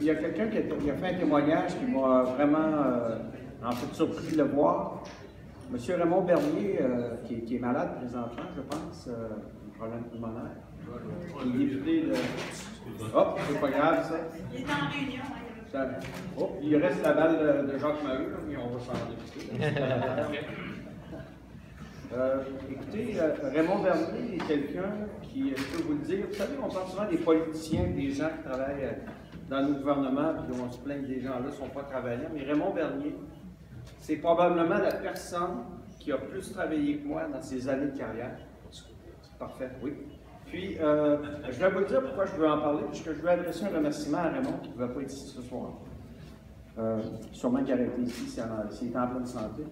il y a quelqu'un qui a fait un témoignage qui m'a vraiment, en fait, surpris de le voir. Monsieur Raymond Bernier, qui est malade présentement, je pense, un problème pulmonaire. Il est député de... Oh, c'est pas grave, ça. Il est en réunion. Oh, il reste la balle de Jacques Maheu, mais on va s'en députer. Écoutez, Raymond Bernier est quelqu'un qui, je peux vous le dire, vous savez, on parle souvent des politiciens, des gens qui travaillent dans nos gouvernements, puis on se plaint que des gens-là ne sont pas travaillants, mais Raymond Bernier, c'est probablement la personne qui a plus travaillé que moi dans ses années de carrière. C'est parfait, oui. Puis, je vais vous dire pourquoi je veux en parler, puisque je veux adresser un remerciement à Raymond qui ne pouvait pas être ici ce soir. Sûrement qu'il aurait été ici s'il était en pleine santé.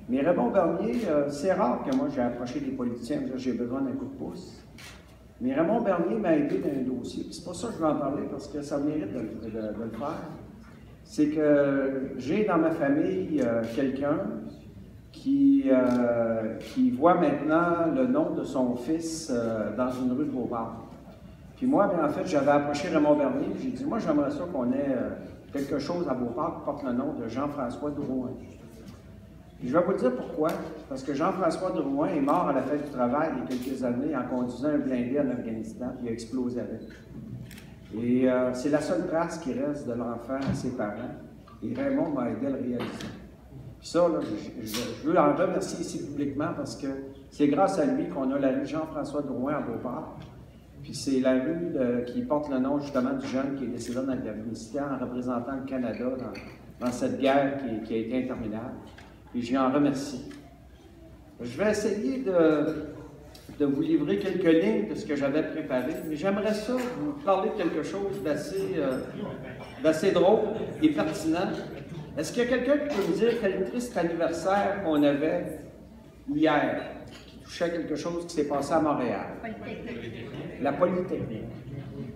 Mais Raymond Bernier, c'est rare que moi j'ai approché des politiciens et dire j'ai besoin d'un coup de pouce. Mais Raymond Bernier m'a aidé dans un dossier. C'est pour ça que je veux en parler, parce que ça mérite de le faire. C'est que j'ai dans ma famille quelqu'un qui voit maintenant le nom de son fils dans une rue de Beauport. Puis moi, bien, en fait, j'avais approché Raymond Bernier et j'ai dit, moi, j'aimerais ça qu'on ait quelque chose à Beauport qui porte le nom de Jean-François Drouin. Puis je vais vous dire pourquoi. Parce que Jean-François Drouin est mort à la fête du travail il y a quelques années en conduisant un blindé en Afghanistan, puis il a explosé avec. Et c'est la seule trace qui reste de l'enfant à ses parents. Et Raymond m'a aidé à le réaliser. Puis ça, là, je veux l'en remercier ici publiquement parce que c'est grâce à lui qu'on a la rue Jean-François Drouin à Beauport. Puis c'est la rue qui porte le nom justement du jeune qui est décédé en Afghanistan en représentant le Canada dans cette guerre qui a été interminable. Et je l'en remercie. Je vais essayer de vous livrer quelques lignes de ce que j'avais préparé, mais j'aimerais ça vous parler de quelque chose d'assez drôle et pertinent. Est-ce qu'il y a quelqu'un qui peut me dire quel triste anniversaire qu'on avait hier, qui touchait quelque chose qui s'est passé à Montréal? La Polytechnique.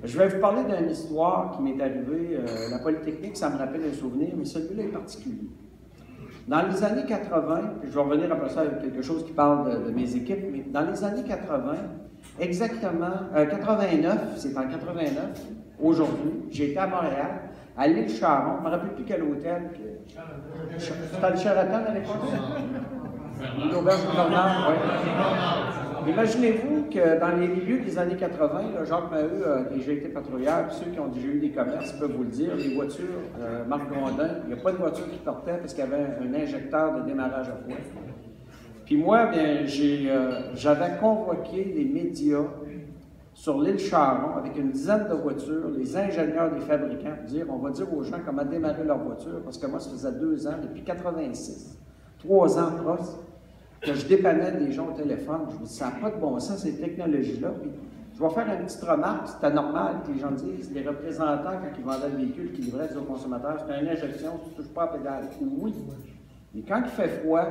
Je vais vous parler d'une histoire qui m'est arrivée. La Polytechnique, ça me rappelle un souvenir, mais celui-là est particulier. Dans les années 80, je vais revenir après ça avec quelque chose qui parle de mes équipes, mais dans les années 80, exactement, 89, c'est en 89, aujourd'hui, j'étais à Montréal, à l'île Charon, je ne me rappelle plus quel hôtel. C'était le Sheraton à l'époque? L'auberge du Bernard, oui. Imaginez-vous que dans les milieux des années 80, là, Jacques Maheu a déjà été patrouilleur, puis ceux qui ont déjà eu des commerces peuvent vous le dire, les voitures, Marc Grondin, il n'y a pas de voiture qui partait parce qu'il y avait un injecteur de démarrage à poids. Puis moi, bien, j'avais convoqué les médias sur l'île Charon avec une dizaine de voitures, les ingénieurs des fabricants, pour dire, on va dire aux gens comment démarrer leur voiture, parce que moi, ça faisait 2 ans, depuis 86, 3 ans proche, que je dépannais des gens au téléphone. Je me dis, ça n'a pas de bon sens, ces technologies-là. Puis, je vais faire une petite remarque, c'était normal que les gens disent, les représentants, quand ils vendaient le véhicule, qu'ils livraient aux consommateurs, c'était une injection, tu ne touches pas à la pédale. Oui, mais quand il fait froid,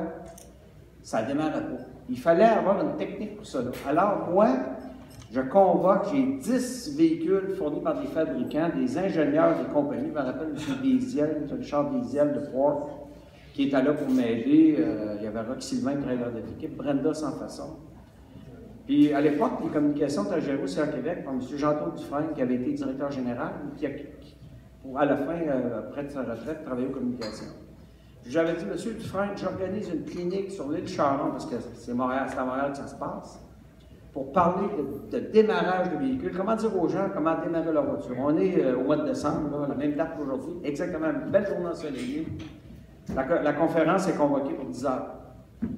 ça ne démarre pas. Il fallait avoir une technique pour cela. Alors, moi, je convoque, j'ai 10 véhicules fournis par des fabricants, des ingénieurs des compagnies. Je me rappelle M. Désiel, Richard Désiel de Ford, qui était là pour m'aider. Il y avait Roch Sylvain, trailer de l'équipe, Brenda Sans Façon. Puis à l'époque, les communications étaient gérées aussi à Québec par M. Jean-Claude Dufresne, qui avait été directeur général, qui à la fin, après de sa retraite, travaillait aux communications. J'avais dit, M. Dufresne, j'organise une clinique sur l'île Charon, parce que c'est à Montréal que ça se passe, pour parler de démarrage de véhicules. Comment dire aux gens comment démarrer leur voiture? On est au mois de décembre, là, la même date qu'aujourd'hui, exactement, une belle journée ensoleillée. La conférence est convoquée pour 10 heures.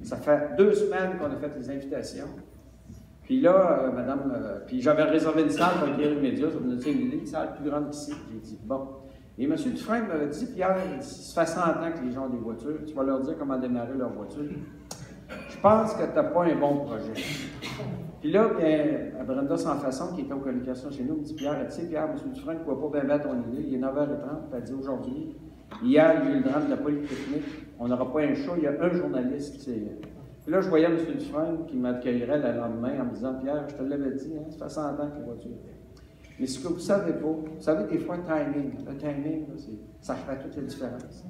Ça fait 2 semaines qu'on a fait les invitations. Puis là, puis j'avais réservé une salle pour accueillir les médias, ça me donnait une salle plus grande qu'ici. J'ai dit, bon. Et M. Dufresne m'avait dit, Pierre, ça fait 100 ans que les gens ont des voitures, tu vas leur dire comment démarrer leur voiture. Je pense que tu n'as pas un bon projet. Puis là, bien, Brenda Sans Façon, qui était aux communications chez nous, me dit, Pierre, tu sais, Pierre, M. Dufresne ne voit pas bien ton idée, il est 9h30, puis elle dit, aujourd'hui, hier, il y a eu le drame de la Polytechnique, on n'aura pas un show, il y a un journaliste, Puis là, je voyais M. Dufresne qui m'accueillerait le lendemain en me disant, Pierre, je te l'avais dit, hein, ça fait 100 ans que la voiture. Mais ce que vous ne savez pas, vous savez des fois le timing, là, ça ferait toute la différence.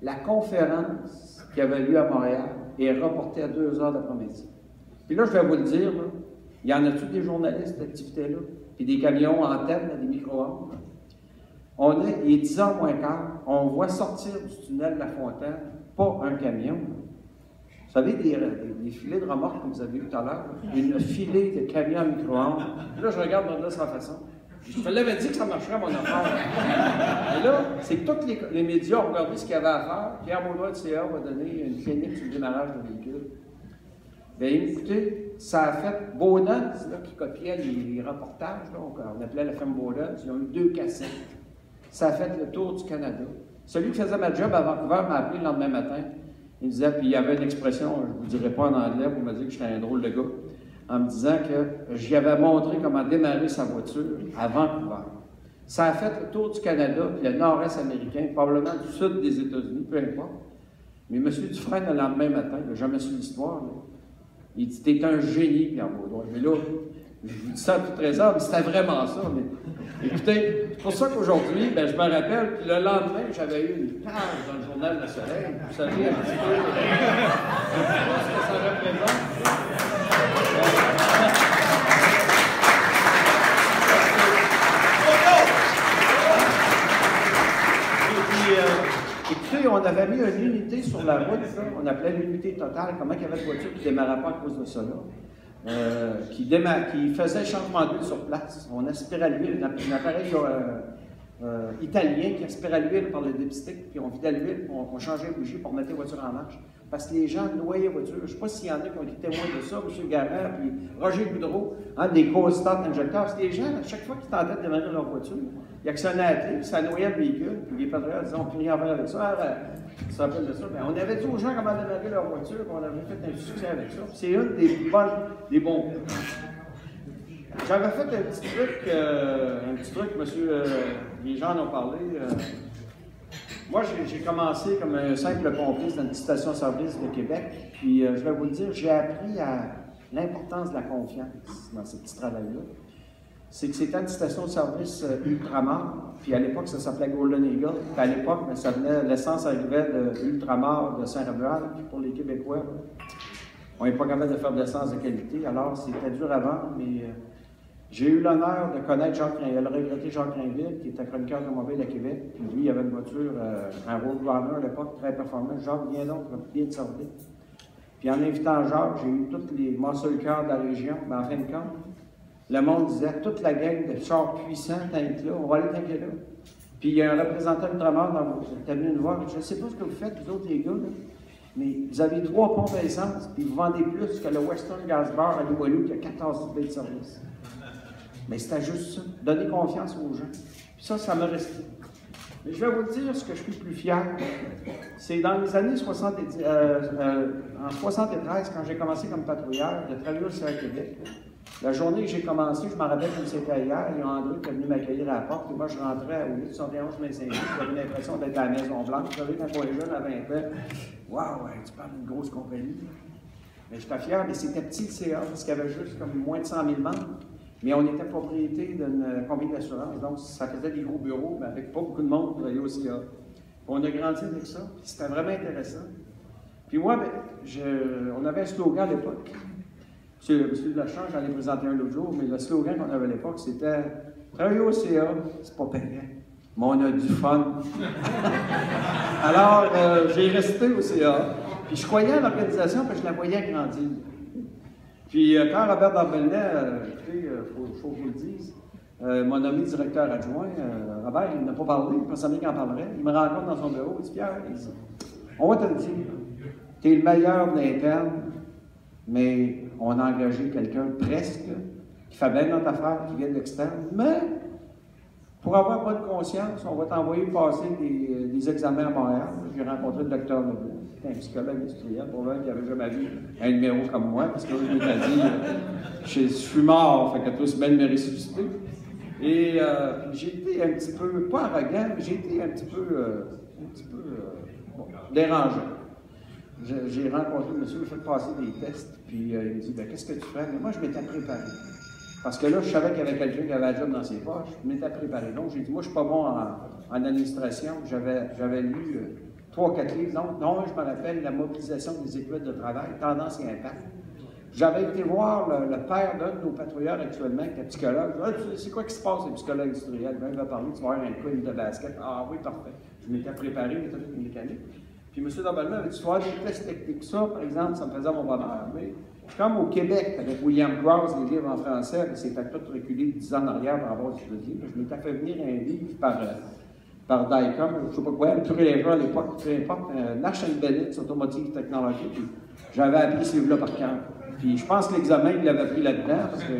La conférence qui avait lieu à Montréal est reportée à 2h l'après-midi. Puis là, je vais vous le dire, là, il y en a tous des journalistes, cette activité-là, puis des camions antennes, des micro-ondes. Il est 10h moins quart, on voit sortir du tunnel de la Fontaine, pas un camion. Vous savez, des filets de remorques que vous avez vu tout à l'heure, une filée de camions à micro-ondes. Là, je regarde là sans façon. Je me l'avais dit que ça marcherait, mon affaire. Et là, c'est que tous les médias ont regardé ce qu'il y avait à faire. Pierre Baudouin de CA va donner une clinique sur le démarrage de véhicules. Bien, écoutez, ça a fait Bowden, c'est là qui copiait les reportages, là, on appelait la femme Bowden, ils ont eu 2 cassettes. Ça a fait le tour du Canada. Celui qui faisait ma job à Vancouver m'a appelé le lendemain matin. Il me disait, puis il y avait une expression, je ne vous dirai pas en anglais, pour me dire que j'étais un drôle de gars, en me disant que j'y avais montré comment démarrer sa voiture à Vancouver. Ça a fait le tour du Canada, puis le nord-est américain, probablement du sud des États-Unis, peu importe. Mais M. Dufresne, le lendemain matin, il n'a jamais su l'histoire, il dit, t'es un génie, Pierre Baudouin. Mais là, je vous dis ça à toute raison, mais c'était vraiment ça. Mais, écoutez, c'est pour ça qu'aujourd'hui, ben, je me rappelle, puis le lendemain, j'avais eu une page dans le journal Le Soleil. Vous savez un petit peu ce que ça représente. Écoutez, on avait mis une unité sur la route, là, on appelait l'unité totale, comment il y avait de voitures qui ne démarraient pas à cause de ça, là, qui faisait changement d'huile sur place. On aspirait l'huile, un appareil italien qui aspirait l'huile par le dipstick, puis on vidait l'huile, on changeait les bougies pour mettre les voitures en marche. Parce que les gens noyaient les voitures. Je ne sais pas s'il y en a qui ont été témoins de ça, M. Garand, puis Roger Boudreau, des cause start injecteurs. Parce que les gens, à chaque fois qu'ils tentaient de démarrer leur voiture, ils actionnaient à la clé, puis ça noyait le véhicule, puis les patriotes disaient, on peut rien faire avec ça. Tu te rappelles de ça? Bien, on avait dit aux gens comment démarrer leur voiture, puis on avait fait un succès avec ça. C'est une des bons coups. J'avais fait un petit truc, monsieur, les gens en ont parlé. Moi, j'ai commencé comme un simple complice dans une station-service de Québec, puis je vais vous le dire, j'ai appris à l'importance de la confiance dans ce petit travail-là. C'est que c'était une station-service Ultramar, puis à l'époque, ça s'appelait Golden Eagle, puis à l'époque, ça venait, l'essence arrivait de Ultramar, de Saint-Réveal, puis pour les Québécois, on n'est pas capable de faire de l'essence de qualité, alors c'était dur à vendre, mais j'ai eu l'honneur de connaître Jacques Rainville, le regretté Jacques Rainville, qui était chroniqueur automobile à Québec. Puis lui, il avait une voiture, un Roadrunner à l'époque, très performant. Jacques, viens donc, bien te servir. Puis en invitant Jacques, j'ai eu tous les muscle cars de la région. Mais en fin de compte, le monde disait, toute la gang de chars puissants, t'inquiète là, on va aller t'inquiéter là. Puis il y a un représentant Ultramar dans vous, qui est venu nous voir. Je ne sais pas ce que vous faites, vous autres les gars, là, mais vous avez 3 pompes d'essence, puis vous vendez plus que le Western Gas Bar à Limoilou qui a 14 000 de service. Mais c'était juste ça, donner confiance aux gens. Puis ça m'a resté. Mais je vais vous dire ce que je suis plus fier. C'est dans les années 70, en 73, quand j'ai commencé comme patrouilleur, de travailler aussi à Québec. La journée que j'ai commencé, je m'en rappelle comme c'était hier, il y a André qui est venu m'accueillir à la porte, et moi je rentrais au 871 mai Saint-Louis, j'avais l'impression d'être à la Maison-Blanche. Vous savez, quand on est jeune à 20 ans, waouh, tu parles d'une grosse compagnie. Mais j'étais fier, mais c'était petit le CA, parce qu'il y avait juste comme moins de 100 000 membres. Mais on était propriété d'une compagnie d'assurance, donc ça faisait des gros bureaux, mais avec pas beaucoup de monde pour travailler au CA. On a grandi avec ça, puis c'était vraiment intéressant. Puis moi, on avait un slogan à l'époque. Monsieur de la Change, j'en ai présenté un l'autre jour, mais le slogan qu'on avait à l'époque, c'était « Travailler au CA, c'est pas payant, mais on a du fun. » Alors, j'ai resté au CA, puis je croyais à l'organisation, parce que je la voyais grandir. Puis quand Robert Barbelnet, écoutez, il faut que je vous le dise, m'a nommé directeur adjoint, Robert, il n'a pas parlé, il pensait bien qu'il en parlerait. Il me rencontre dans son bureau, il dit « Pierre, on va te le dire, tu es le meilleur de l'interne, mais on a engagé quelqu'un presque, qui fait bien notre affaire, qui vient de l'externe, mais pour avoir bonne conscience, on va t'envoyer passer des examens à Montréal. » J'ai rencontré le docteur Legault, qui est un psychologue industriel, pour voir qu'il n'avait jamais vu un numéro comme moi, parce que je m'étais dit, je suis mort, fait que tous bien me ressusciter. Et j'ai été un petit peu, pas arrogant, mais j'ai été un petit peu dérangeant. J'ai rencontré le monsieur, il fait passer des tests, puis il me dit, ben, qu'est-ce que tu fais? Mais moi, je m'étais préparé. Parce que là, je savais qu'il y avait quelqu'un qui avait un job dans ses poches, je m'étais préparé. Donc, j'ai dit, moi, je ne suis pas bon en administration. J'avais lu 3 ou 4 livres. Non, je me rappelle, La mobilisation des équipes de travail, tendance et impact. J'avais été voir le père d'un de nos patrouilleurs actuellement, qui est psychologue. Je dis, ah, c'est quoi qui se passe, les psychologues industriels? Ben, il va parler, tu vas avoir un coup de basket. Ah oui, parfait. Je m'étais préparé, il était avec une mécanique. Puis M. Dorbalma avait dit, tu vas avoir des tests techniques. Ça, par exemple, ça me faisait mon bonheur. Mais comme au Québec, avec William Krause, les livres en français, il s'est fait tout reculer 10 ans en arrière pour avoir du plaisir. Je m'étais fait venir un livre par DICOM, je ne sais pas quoi, peu à l'époque, peu importe, Nash & Bennett, Automotive Technology. Puis j'avais appris ce livre-là par cœur. Puis je pense que l'examen, il l'avait pris là-dedans, parce que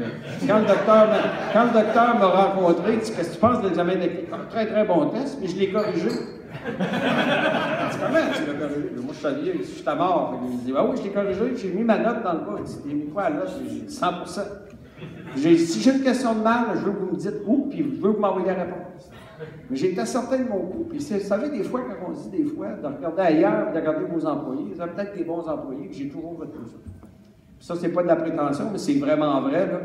quand le docteur m'a rencontré, il dit, qu'est-ce que tu penses de l'examen technique? Très, très bon test, mais je l'ai corrigé. Je dis, comment tu l'as corrigé? Moi, je suis allé, je suis à mort. Il dit, ah oui, je l'ai corrigé, j'ai mis ma note dans le bas. Il dit, t'es mis quoi là? J'ai dit, 100%. J'ai dit, si j'ai une question de mal, je veux que vous me dites où, puis je veux que vous m'envoyiez la réponse. Mais j'étais certain de mon coup. Puis vous savez, des fois, quand on dit des fois, de regarder ailleurs, de regarder vos employés, vous avez peut-être des bons employés, puis j'ai toujours retenu ça. Ça, c'est pas de la prétention, mais c'est vraiment vrai, là.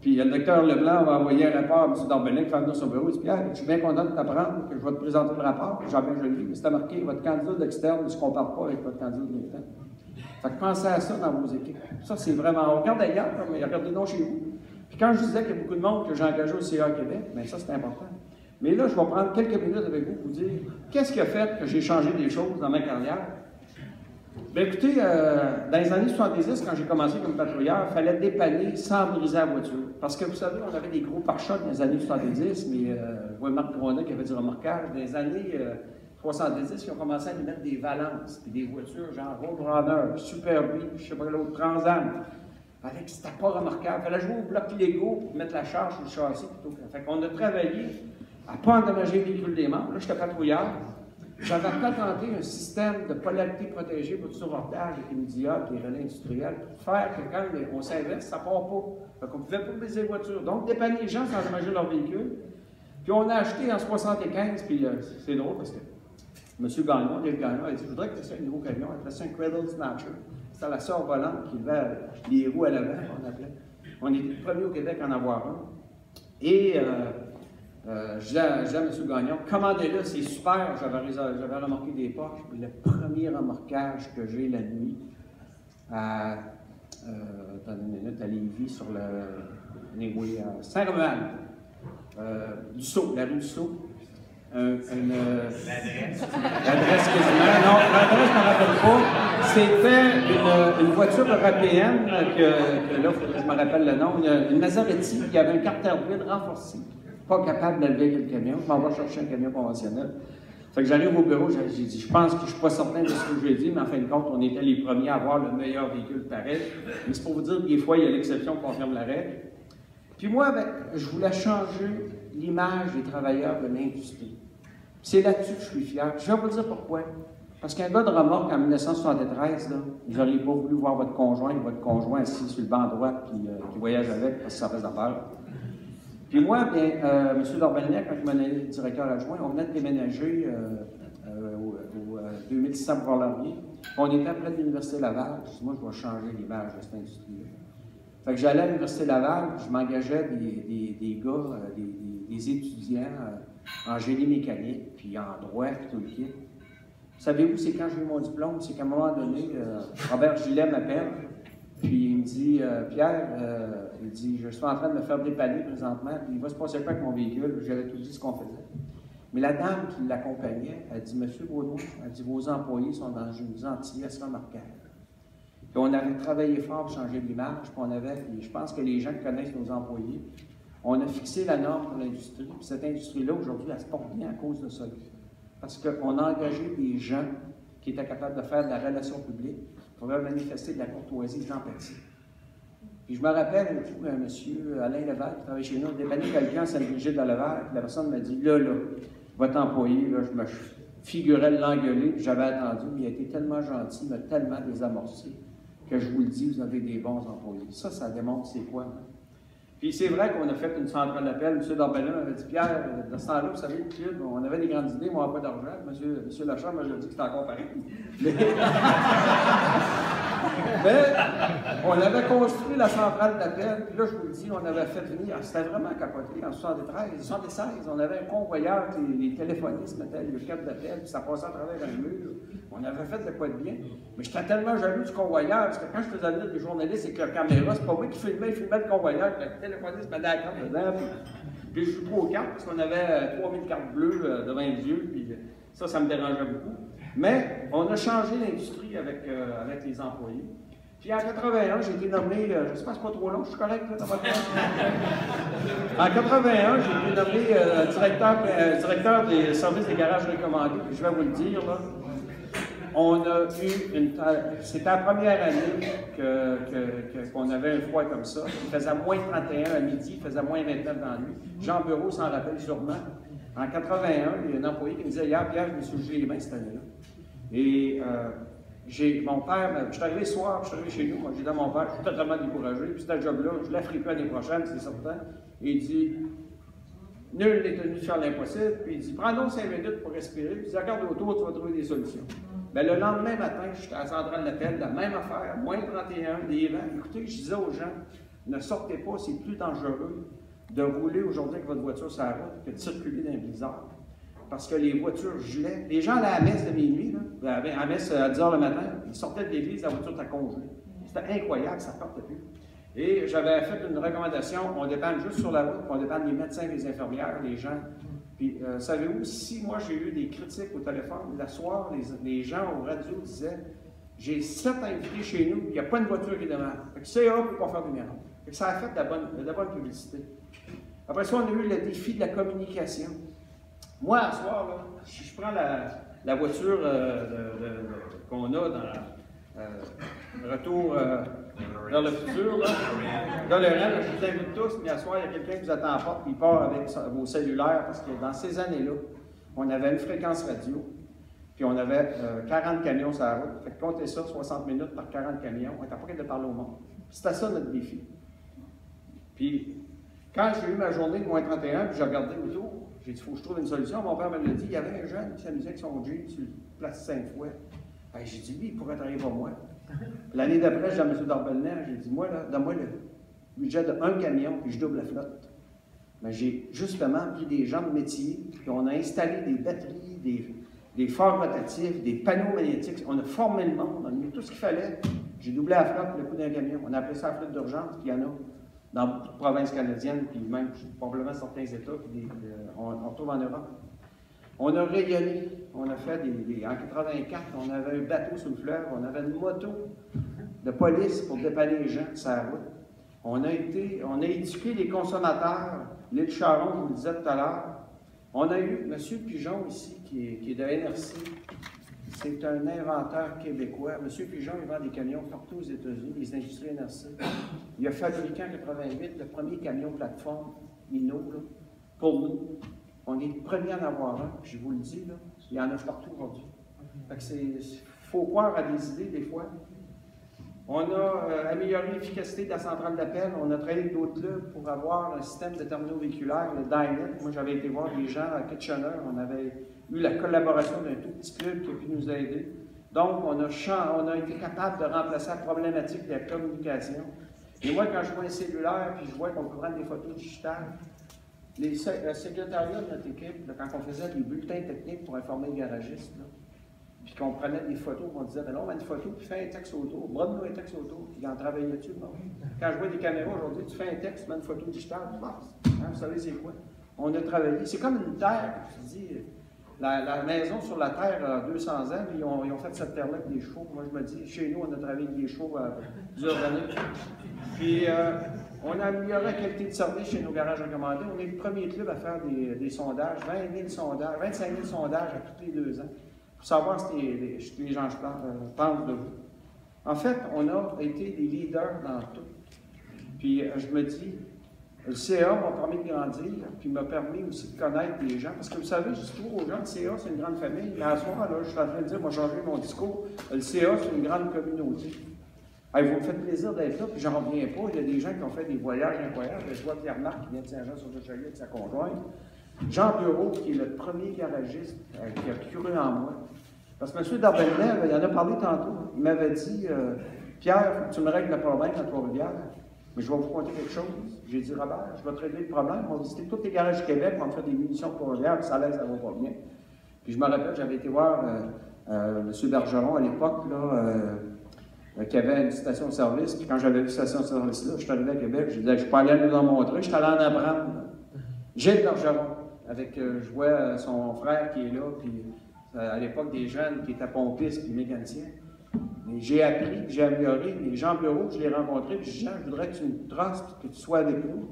Puis le docteur Leblanc va envoyer un rapport à M. Dorbalin qui va venir sur le bureau. Il dit, Pierre, je suis bien content de t'apprendre que je vais te présenter le rapport. Jamais je le lis, mais c'est marqué, votre candidat d'externe ne se compare pas avec votre candidat de l'interne. Fait que pensez à ça dans vos équipes. Ça, c'est vraiment... Regarde ailleurs, mais regardez-donc chez vous. Puis quand je disais qu'il y a beaucoup de monde que j'ai engagé au CA Québec, bien ça, c'est important. Mais là, je vais prendre quelques minutes avec vous pour vous dire qu'est-ce qui a fait que j'ai changé des choses dans ma carrière. Bien, écoutez, dans les années 70, quand j'ai commencé comme patrouilleur, il fallait dépanner sans briser la voiture. Parce que vous savez, on avait des gros pare-chocs dans les années 70, mais je vois Marc Grondet qui avait du remorquage. Dans les années 70, ils ont commencé à nous mettre des valances, puis des voitures genre Roadrunner, Super B, je ne sais pas l'autre, Transam. C'était pas remarquable. Il fallait jouer au bloc Lego pour mettre la charge sur le châssis plutôt que. Fait qu'on a travaillé à ne pas endommager le véhicule des membres. Là, j'étais patrouilleur. J'avais patenté un système de polarité protégée pour du sauvetage avec une diode et relais industriels pour faire que quand on s'inverse, ça ne part pas. Fait qu'on ne pouvait pas briser les voitures. Donc, dépanner les gens sans endommager leur véhicule. Puis on a acheté en 75, puis c'est drôle parce que M. Gagnon, Dave Gagnon, a dit, je voudrais que tu fasses un nouveau camion. Il a fait un Cradle Snatcher. C'était la sœur volante qui levait les roues à l'avant, on appelait. On était le premier au Québec à en avoir un. Et je disais à M. Gagnon, commandez-le, c'est super. J'avais remorqué des poches. Le premier remorquage que j'ai la nuit à Lévis, sur Saint-Romuald, du Sceau, la rue du Sceau. L'adresse quasiment. Non, l'adresse, je ne me rappelle pas. C'était une voiture européenne que là, il faudrait que je me rappelle le nom. Une Maserati qui avait un carter vide renforcé. Pas capable de lever le camion. Je m'en vais chercher un camion conventionnel. Fait que j'arrive au bureau, j'ai dit, je pense que je ne suis pas certain de ce que j'ai dit, mais en fin de compte, on était les premiers à avoir le meilleur véhicule pareil. Mais c'est pour vous dire que des fois, il y a l'exception qui confirme la règle. Puis moi, ben, je voulais changer l'image des travailleurs de l'industrie. C'est là-dessus que je suis fier. Je vais vous dire pourquoi. Parce qu'un gars de remorque en 1973, là, vous n'auriez pas voulu voir votre conjoint assis sur le banc droit qui voyage avec parce que ça faisait peur. Puis moi, bien, M. Dorbalin, quand je m'en allais directeur adjoint, on venait de déménager au 2600 Boulevard-Laurier. On était près de l'Université Laval. Je dis, moi, je vais changer l'image de cette industrie-là. Fait que j'allais à l'Université Laval, je m'engageais des gars, des étudiants en génie mécanique, puis en droit, puis tout le kit. Savez-vous, c'est quand j'ai eu mon diplôme, c'est qu'à un moment donné, Robert Gillet m'appelle, puis il me dit, Pierre, il dit, je suis en train de me faire dépanner présentement, puis il va se passer quoi avec mon véhicule? J'avais tout dit ce qu'on faisait. Mais la dame qui l'accompagnait, elle dit, Monsieur Baudouin, elle dit, vos employés sont dans une gentillesse remarquable. Puis on avait travaillé fort pour changer l'image, puis je pense que les gens qui connaissent nos employés, on a fixé la norme pour l'industrie, puis cette industrie-là, aujourd'hui, elle se porte bien à cause de ça. Parce qu'on a engagé des gens qui étaient capables de faire de la relation publique, qui pouvaient manifester de la courtoisie, de l'empathie. Puis je me rappelle, un monsieur Alain Lévesque, qui travaillait chez nous, dépannait quelqu'un à Sainte-Brigitte de Lévesque, puis la personne m'a dit, là, votre employé, là, je me figurais l'engueuler, puis j'avais attendu, mais il a été tellement gentil, il m'a tellement désamorcé, que je vous le dis, vous avez des bons employés. Ça démontre c'est quoi, hein? Puis c'est vrai qu'on a fait une centrale d'appel. M. Dorbalin m'avait dit, Pierre, dans ce temps-là, vous savez, le club, on avait des grandes idées, mais on n'avait pas d'argent. M. Lachar m'a dit que c'était encore pareil. Mais... Mais on avait construit la centrale d'appel, puis là, je vous le dis, on avait fait venir, c'était vraiment capoté, en 73, 76, on avait un convoyeur, les téléphonistes mettaient le câble d'appel, puis ça passait à travers un mur. On avait fait de quoi de bien. Mais j'étais tellement jaloux du convoyeur, parce que quand je faisais venir des journalistes et que la caméra, c'est pas moi qui filmais, il filmait le convoyeur, puis le téléphoniste mettait la carte dedans, puis je joue pas aux cartes, parce qu'on avait 3000 cartes bleues devant les yeux, puis ça me dérangeait beaucoup. Mais on a changé l'industrie avec les employés. Puis en 81, j'ai été nommé, je ne sais pas, c'est pas trop long, je suis correct là, dans votre place. En 81, j'ai été nommé directeur des services des garages recommandés. Puis je vais vous le dire, là, on a eu c'était la première année qu'on avait un froid comme ça. Il faisait moins 31 à midi, il faisait moins 29 dans la nuit. Jean Bureau s'en rappelle sûrement. En 81, il y a un employé qui me disait, hier, Pierre, je me suis gelé les mains cette année-là. Et mon père, je suis arrivé ce soir, je suis arrivé chez nous, moi j'ai dit à mon père, je suis totalement découragé, puis ce job-là, je ne la ferai plus l'année prochaine, c'est certain. Et il dit, nul n'est tenu de faire l'impossible, puis il dit, prends donc 5 minutes pour respirer, puis regarde autour, tu vas trouver des solutions. Bien, le lendemain matin, j'étais à la centrale d'appel, la même affaire, moins 31, des vents. Écoutez, je disais aux gens, ne sortez pas, c'est plus dangereux de rouler aujourd'hui avec votre voiture sur la route que de circuler dans un blizzard. Parce que les voitures gelaient. Les gens allaient à la messe de minuit, là, à la messe à 10 h le matin, ils sortaient de l'église, la voiture était congelée. C'était incroyable, ça ne partait plus. Et j'avais fait une recommandation, on dépanne juste sur la route, on dépanne les médecins, les infirmières, les gens. Puis, savez-vous, si moi j'ai eu des critiques au téléphone, la soir, les gens au radio disaient, j'ai 7 invités chez nous, il n'y a pas une voiture qui demande. Fait que CA ne peut pas faire de miracles. Ça a fait de la bonne publicité. Après ça, on a eu le défi de la communication. Moi, à soir, là, si je prends la voiture qu'on a dans Retour vers le futur, là, dans le REM, je vous invite tous, mais à soir, il y a quelqu'un qui vous attend à la porte, puis il part avec vos cellulaires, parce que dans ces années-là, on avait une fréquence radio, puis on avait 40 camions sur la route. Fait que comptez ça, 60 minutes par 40 camions, on n'était pas capable de parler au monde. C'était ça notre défi. Puis, quand j'ai eu ma journée de moins 31, puis j'ai regardé autour, j'ai dit, il faut que je trouve une solution. Mon père me l'a dit, il y avait un jeune qui s'amusait avec son Jeep sur place Sainte-Foy. J'ai dit, lui, il pourrait travailler pour moi. L'année d'après, j'ai dit à M. Darbelner, j'ai dit, moi, là, donne-moi le budget d'un camion, puis je double la flotte. Mais j'ai justement pris des gens de métier, puis on a installé des batteries, des phares rotatifs, des panneaux magnétiques. On a formé le monde, on a mis tout ce qu'il fallait. J'ai doublé la flotte, le coût d'un camion. On a appelé ça la flotte d'urgence, puis il y en a dans beaucoup de provinces canadiennes, puis même probablement certains États, puis on retrouve en Europe. On a rayonné, on a fait en 84, on avait un bateau sur le fleuve, on avait une moto de police pour dépanner les gens sur la route. On a éduqué les consommateurs, l'île Charon, je vous le disais tout à l'heure. On a eu M. Pigeon ici, qui est de NRC. C'est un inventeur québécois. M. Pigeon, il vend des camions partout aux États-Unis, les industries NRC. Il a fabriqué en 88 le premier camion plateforme Inno, là, pour nous. On est les premiers à en avoir un, puis je vous le dis, là, il y en a partout aujourd'hui. Il faut croire à des idées, des fois. On a amélioré l'efficacité de la centrale d'appel. On a travaillé avec d'autres clubs pour avoir un système de terminaux véhiculaires, le DINET. Moi, j'avais été voir des gens à Kitchener. On avait eu la collaboration d'un tout petit club qui a pu nous aider. Donc, on a été capable de remplacer la problématique de la communication. Et moi, quand je vois un cellulaire puis je vois qu'on peut prendre des photos digitales, le secrétariat de notre équipe, là, quand on faisait des bulletins techniques pour informer les garagistes, là, puis qu'on prenait des photos, on disait, ben non, on met une photo, puis fais un texte autour, brode-nous un texte autour, puis en travaillait dessus. Non? Quand je vois des caméras aujourd'hui, tu fais un texte, tu mets une photo digitale, tu passes. Hein, vous savez, c'est quoi? On a travaillé. C'est comme une terre, je dis, la maison sur la terre a 200 ans, ils ont fait cette terre-là avec des chevaux. Moi, je me dis, chez nous, on a travaillé avec des chevaux plusieurs années. Puis, on a amélioré la qualité de service chez nos garages recommandés. On est le premier club à faire des sondages, 20 000 sondages, 25 000 sondages à tous les 2 ans, pour savoir ce que les gens pensent de vous. En fait, on a été des leaders dans tout. Puis, je me dis, le CA m'a permis de grandir, puis m'a permis aussi de connaître les gens. Parce que vous savez, je dis toujours aux gens, le CA, c'est une grande famille. Mais à ce moment-là, je suis en train de dire, moi, changer mon discours, le CA, c'est une grande communauté. Vous me faites plaisir d'être là, puis j'en reviens pas. Il y a des gens qui ont fait des voyages incroyables. Je vois Pierre-Marc qui vient de Saint-Jean-sur-le-Chalier avec sa conjointe. Jean Bureau, qui est le premier garagiste qui a cru en moi. Parce que M. Darbelner, il en a parlé tantôt. Il m'avait dit, Pierre, faut que tu me règles le problème à Trois-Rivières. Mais je vais vous conter quelque chose. J'ai dit, Robert, je vais te régler le problème. On va visiter tous les garages du Québec, on va me faire des munitions pour Trois-Rivières, puis ça va pas bien. Puis je me rappelle, j'avais été voir M. Bergeron à l'époque, qui avait une station-service. Puis quand j'avais vu cette station-service-là, je suis arrivé à Québec, je disais, je peux aller nous en montrer, je suis allé en apprendre. Gilles Bergeron, avec, je vois son frère qui est là, puis à l'époque des jeunes qui étaient pompistes puis mécaniciens. Mais j'ai appris, j'ai amélioré. Les gens bureaux, je les ai rencontrés, puis je dis, Jean, je voudrais que tu me trustes, que tu sois avec nous.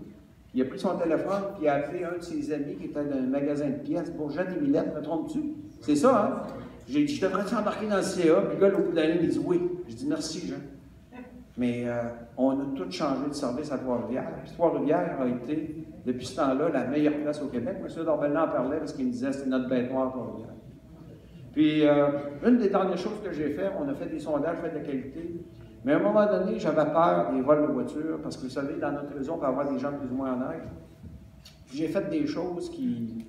Puis il a pris son téléphone, puis il a appelé un de ses amis qui était dans un magasin de pièces, Bourget et Millette, me trompes-tu? C'est ça, hein? J'ai dit, je devrais-tu embarquer dans le CA? Puis le gars, au bout d'année, il dit oui. Je dis, merci, Jean. Mais on a tout changé de service à Trois-Rivières. Puis Trois-Rivières a été, depuis ce temps-là, la meilleure place au Québec. M. Dorbellin en parlait parce qu'il me disait, c'est notre bête noire, Trois-Rivières. Puis, une des dernières choses que j'ai fait, on a fait des sondages, fait de la qualité. Mais à un moment donné, j'avais peur des vols de voitures, parce que vous savez, dans notre région, on peut avoir des gens plus ou moins en aide. J'ai fait des choses qui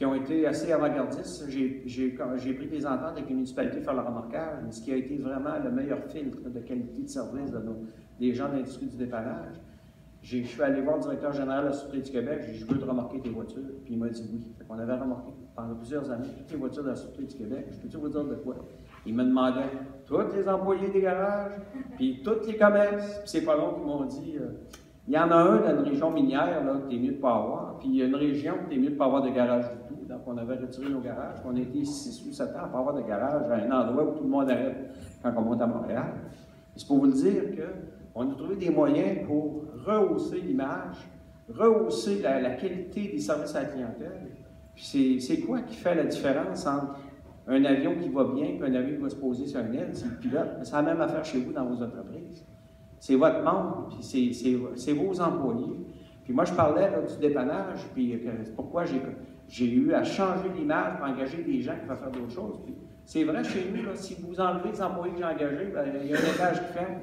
ont été assez avant-gardistes. J'ai pris des ententes avec les municipalités pour faire le remorquage, ce qui a été vraiment le meilleur filtre de qualité de service des gens de l'industrie du dépannage. Je suis allé voir le directeur général de la Sûreté du Québec, j'ai dit, je veux te remorquer tes voitures, puis il m'a dit oui. On avait remorqué pendant plusieurs années toutes les voitures de la Sûreté du Québec. Je peux-tu vous dire de quoi? Il me demandait tous les employés des garages, puis tous les commerces, puis c'est pas long qu'ils m'ont dit, il y en a un dans une région minière là, que tu es mieux de ne pas avoir, puis il y a une région que tu es mieux de ne pas avoir de garage du tout. Donc on avait retiré nos garages, puis on a été 6 ou 7 ans à ne pas avoir de garage à un endroit où tout le monde arrête quand on monte à Montréal. C'est pour vous le dire qu'on a trouvé des moyens pour rehausser l'image, rehausser la qualité des services à la clientèle. Puis c'est quoi qui fait la différence entre un avion qui va bien et un avion qui va se poser sur un aile, c'est le pilote. C'est la même affaire chez vous dans vos entreprises. C'est votre monde, puis c'est vos employés. Puis moi, je parlais là, du dépannage, puis pourquoi j'ai eu à changer l'image pour engager des gens qui vont faire d'autres choses. Puis c'est vrai chez nous, là, si vous enlevez les employés que j'ai engagés, ben, il y a un étage qui fait.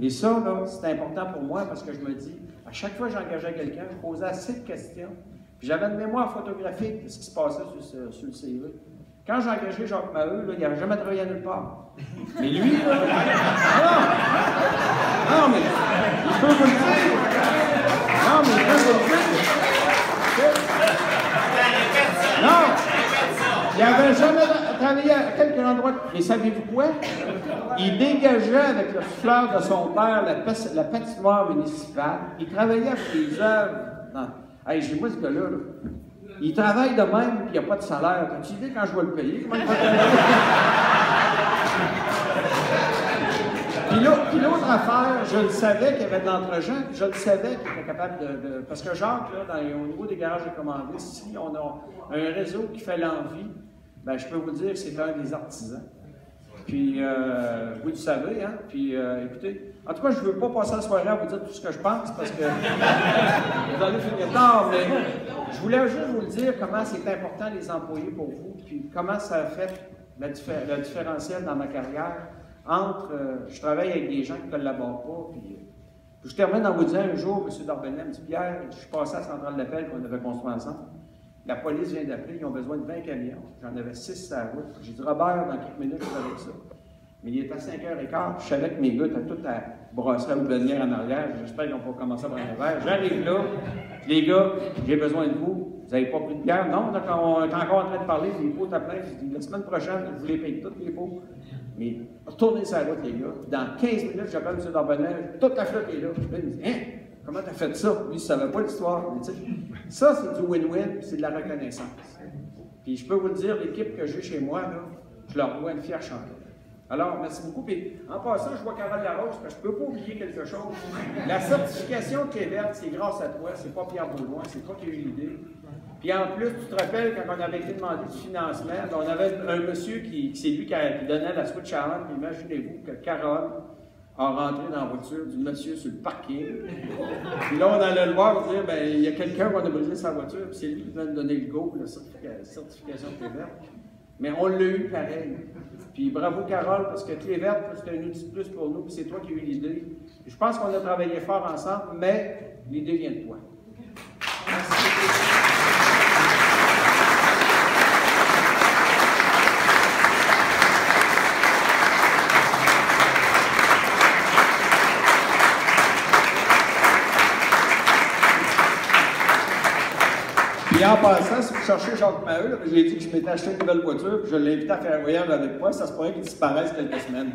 Et ça, là, c'est important pour moi parce que je me dis, à chaque fois que j'engageais quelqu'un, je posais assez de questions. Puis j'avais une mémoire photographique de ce qui se passait sur le CV. Quand j'ai engagé Jacques Maheu, il n'avait jamais travaillé à nulle part. Mais lui, là, non, mais je peux vous le dire. Non, mais je peux vous le dire. Non, il n'avait jamais travaillé à quelque endroit. Et savez-vous quoi? Il dégageait avec le fleur de son père la patinoire municipale. Il travaillait avec les œuvres. Hey, j'ai moi ce gars-là, là. Il travaille de même, puis il n'y a pas de salaire. As-tu idée quand je vais le payer? Comment il va travailler? Puis l'autre affaire, je le savais qu'il y avait de l'entre-gens, puis je le savais qu'il était capable de... Parce que Jacques, là, au niveau des garages de commandés, si on a un réseau qui fait l'envie, ben, je peux vous dire que c'est un des artisans. Puis, vous le savez, hein? Puis, écoutez, en tout cas, je ne veux pas passer la soirée à vous dire tout ce que je pense, parce que vous allez finir tard, mais je voulais juste vous le dire comment c'est important les employés pour vous, puis comment ça a fait le différentiel dans ma carrière entre, je travaille avec des gens qui ne collaborent pas, puis je termine en vous disant un jour, M. Dorbellin me dit, Pierre, je suis passé à la centrale d'appel qu'on avait construit ensemble. La police vient d'appeler, ils ont besoin de 20 camions. J'en avais 6 sur la route. J'ai dit, Robert, dans quelques minutes, je vais avec ça. Mais il est à 5h15, je savais que mes gars étaient tous à brasser à houblonnière en arrière. J'espère qu'ils vont pas commencer à prendre un verre. J'arrive là, les gars, j'ai besoin de vous. Vous n'avez pas pris de bière? Non, donc on est encore en train de parler, les pots à plein. Je dis, la semaine prochaine, je vous les paye toutes les pots. Mais retournez sur la route, les gars. Dans 15 minutes, j'appelle M. Dorbellin, toute la flotte est là. Puis là, il me dit, hein? Comment tu as fait ça? Lui, il ne savait pas l'histoire. Ça, c'est du win-win, c'est de la reconnaissance. Puis je peux vous le dire, l'équipe que j'ai chez moi, là, je leur dois une fière chanteuse. Alors, merci beaucoup. Puis, en passant, je vois Carole Larose, parce que je ne peux pas oublier quelque chose. La certification Clé verte, c'est grâce à toi, c'est pas Pierre Baudouin, c'est toi qui as eu l'idée. Puis en plus, tu te rappelles, quand on avait été demandé du financement, on avait un monsieur c'est lui qui donnait la Switch Challenge. Imaginez-vous que Carole a rentré dans la voiture du monsieur sur le parking. Puis là, on allait le voir dire, ben il y a quelqu'un qui a brisé sa voiture, puis c'est lui qui vient de donner le go pour la certification Clé verte. Mais on l'a eu pareil. Puis bravo Carole, parce que Clé verte, c'est un outil de plus pour nous, puis c'est toi qui as eu l'idée. Je pense qu'on a travaillé fort ensemble, mais l'idée vient de toi. Merci. Puis en passant, si vous cherchez Jacques Maheu, là, je lui ai dit que je m'étais acheté une nouvelle voiture, puis je l'ai invité à faire un voyage avec moi, ça se pourrait qu'il disparaisse quelques semaines.